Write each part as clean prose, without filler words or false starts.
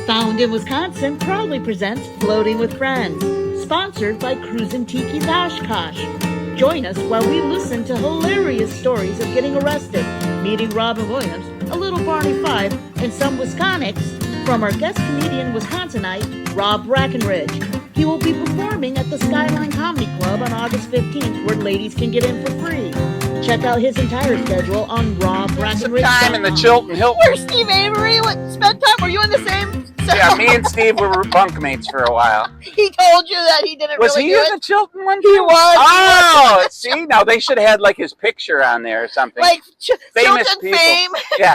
Found in Wisconsin proudly presents Floating with Friends, sponsored by Cruisin Tiki's Oshkosh. Join us while we listen to hilarious stories of getting arrested, meeting Robin Williams, a little Barney Fife, and some Wisconics from our guest comedian Wisconsinite, Rob Brackenridge. He will be performing at the Skyline Comedy Club on August 15th, where ladies can get in for free. Check out his entire schedule on Brackenridge. Time in the Chilton Hilton. Where's Steve Avery? Spent time? Were you in the same cell? Yeah, me and Steve were bunkmates for a while. He told you that he didn't Was really he do in it? the Chilton one? He was. Oh, see, now they should have had like his picture on there or something. Like famous Chilton people. fame. Yeah.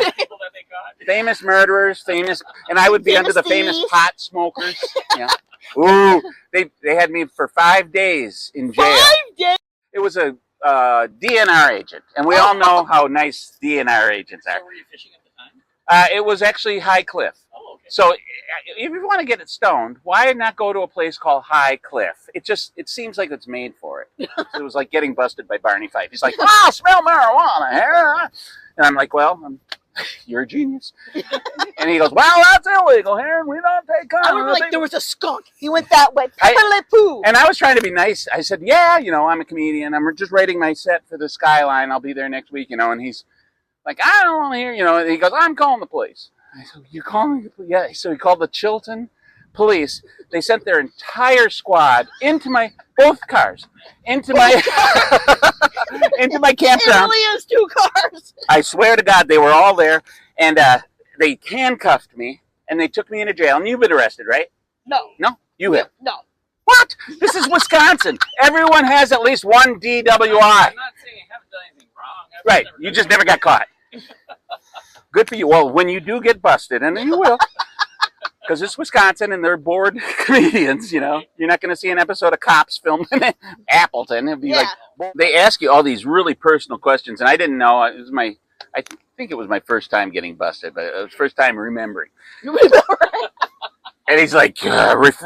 Famous murderers, and I would be Famous under the famous thieves. pot smokers. Yeah. Ooh, they had me for 5 days in jail. 5 days? It was a DNR agent, and we all know how nice DNR agents are. So were you fishing at the time? It was actually High Cliff. Oh, okay. So if you want to get it stoned, why not go to a place called High Cliff? It seems like it's made for it. It was like getting busted by Barney Fife. He's like, "Ah, smell marijuana here," and I'm like, "Well, you're a genius." And he goes, "Well, that's illegal here, and we don't take I condom." was like, there was a skunk. He went that way. Poo. And I was trying to be nice. I said, "Yeah, I'm a comedian. I'm just writing my set for the Skyline. I'll be there next week, And he's like, "I don't want to hear, And he goes, "I'm calling the police." I said, "You calling the police?" Yeah. So he called the Chilton police. They sent their entire squad into both cars, into my campground. It only has 2 cars. I swear to God, they were all there, and they handcuffed me, and they took me into jail. And you've been arrested, right? No. No? You have? No. What? This is Wisconsin. Everyone has at least one DWI. I'm not saying I haven't done anything wrong. Right. You just never got caught. Good for you. Well, when you do get busted, and you will, because it's Wisconsin and they're bored comedians, You're not going to see an episode of Cops filmed in Appleton. It'd be like, they ask you all these really personal questions, and I didn't know. I think it was my first time getting busted, but it was first time remembering. And he's like,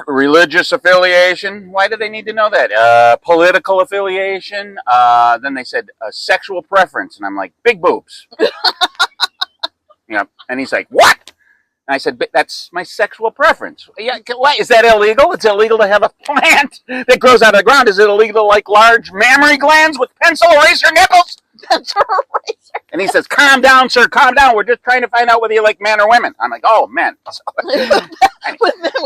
religious affiliation? Why do they need to know that? Political affiliation? Then they said, sexual preference. And I'm like, big boobs. And he's like, what? And I said, but that's my sexual preference. Yeah, what? Is that illegal? It's illegal to have a plant that grows out of the ground. Is it illegal to like large mammary glands with pencil eraser nipples? Pencil eraser. And he says, calm down, sir, calm down. We're just trying to find out whether you like men or women. I'm like, oh, men. No,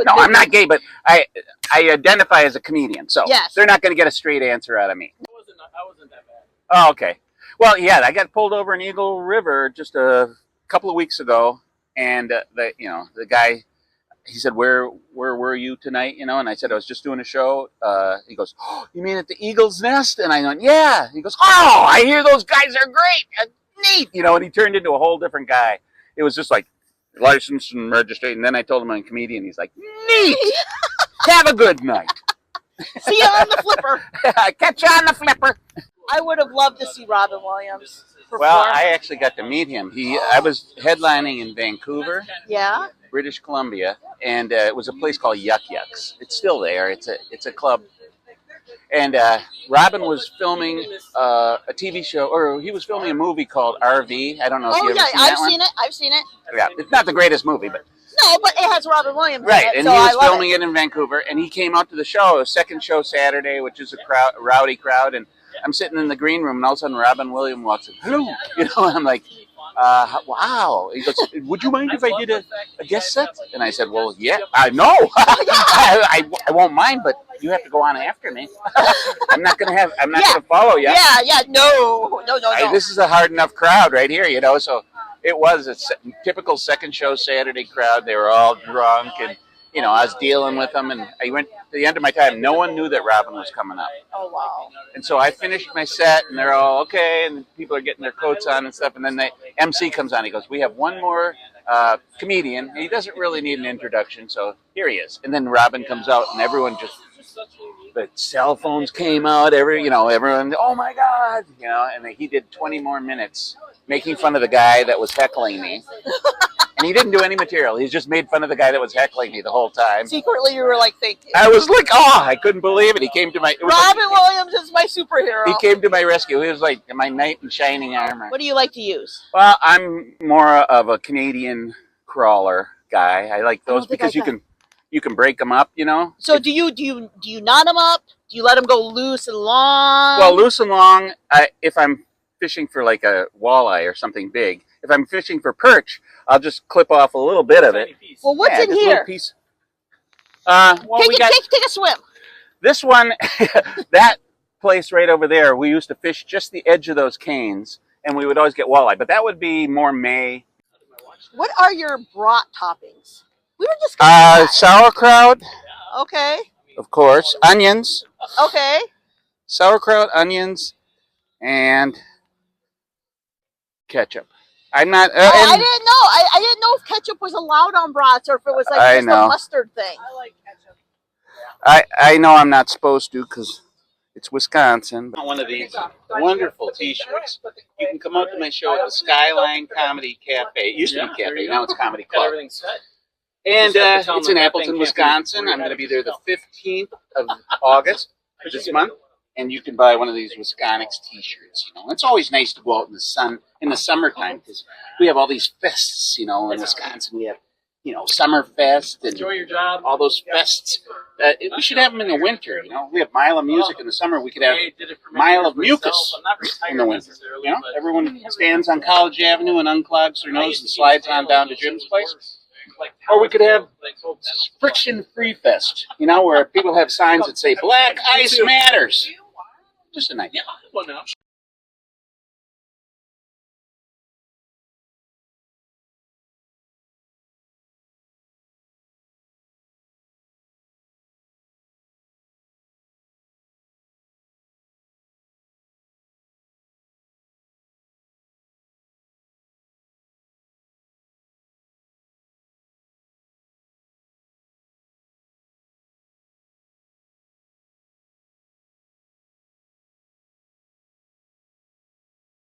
I'm not gay, but I identify as a comedian. So they're not going to get a straight answer out of me. I wasn't that bad. Oh, okay. Well, yeah, I got pulled over in Eagle River just a couple of weeks ago. And the guy, he said, where were you tonight? And I said, I was just doing a show. He goes, oh, you mean at the Eagle's Nest? And I went, yeah. He goes, oh, I hear those guys are great. Neat. And he turned into a whole different guy. It was just like licensed and registered. And then I told him I'm a comedian. He's like, neat. Have a good night. See you on the flipper. Catch you on the flipper. I would have loved to see Robin Williams perform. Well, I actually got to meet him. I was headlining in Vancouver, Yeah. British Columbia, and it was a place called Yuck Yucks. It's still there. It's a club. And Robin was filming a TV show, or he was filming a movie called RV. I don't know if you've ever seen that one. I've seen it. Yeah, it's not the greatest movie, but No, but it has Robin Williams right. in it, And so he I was love filming it in Vancouver, and he came out to the show, a second show Saturday, which is a rowdy crowd, and I'm sitting in the green room, and all of a sudden Robin Williams walks in. Hello, and I'm like, wow. He goes, would you mind if I did a guest set? And I said, well, yeah, I know. I won't mind, but you have to go on after me. I'm not gonna follow you. Yeah, no. This is a hard enough crowd right here, so it was a typical second show Saturday crowd. They were all drunk, and I was dealing with them, and I went to the end of my time. No one knew that Robin was coming up. Oh, wow. And so I finished my set, and they're all okay, and people are getting their coats on and stuff. And then the MC comes on. He goes, we have one more comedian. And he doesn't really need an introduction, so here he is. And then Robin comes out, and everyone just, the cell phones came out. Everyone, oh my God, and he did 20 more minutes making fun of the guy that was heckling me. And he didn't do any material. He just made fun of the guy that was heckling me the whole time. Secretly, you were like, thank you. I was like, I couldn't believe it. He came to my... Robin Williams is my superhero. He came to my rescue. He was like my knight in shining armor. What do you like to use? Well, I'm more of a Canadian crawler guy. I like those because you can break them up, you know. So do you knot them up? Do you let them go loose and long? Well, loose and long. If I'm fishing for like a walleye or something big, if I'm fishing for perch, I'll just clip off a little bit of it. Well, what's in just a here? little piece. Well, Take a swim. This one, that place right over there, we used to fish just the edge of those canes, and we would always get walleye. But that would be more May. What are your brat toppings? We were discussing that. Sauerkraut, Okay. of course, onions, Okay. sauerkraut, onions, and ketchup. I'm not. I didn't know. I didn't know if ketchup was allowed on brats or if it was like just a mustard thing. I like ketchup. I know I'm not supposed to because it's Wisconsin. One of these wonderful T-shirts. You can come out to my show at the Skyline Comedy Cafe. It used to be Cafe, now it's Comedy Club. Everything's set. And it's in Appleton, Wisconsin. I'm going to be there the 15th of August this month. And you can buy one of these Wisconsin T-shirts. You know, it's always nice to go out in the sun in the summertime because we have all these fests. You know, in Wisconsin we have, you know, Summer Fest and Enjoy your job. all those fests. We should have them in the winter. You know, we have Mile of Music in the summer. We could have Mile of Mucus in the winter. You know, everyone stands on College Avenue and unclogs their nose and slides on down to Jim's place. Or we could have Friction Free Fest. You know, where people have signs that say "Black Ice Matters." Just a night.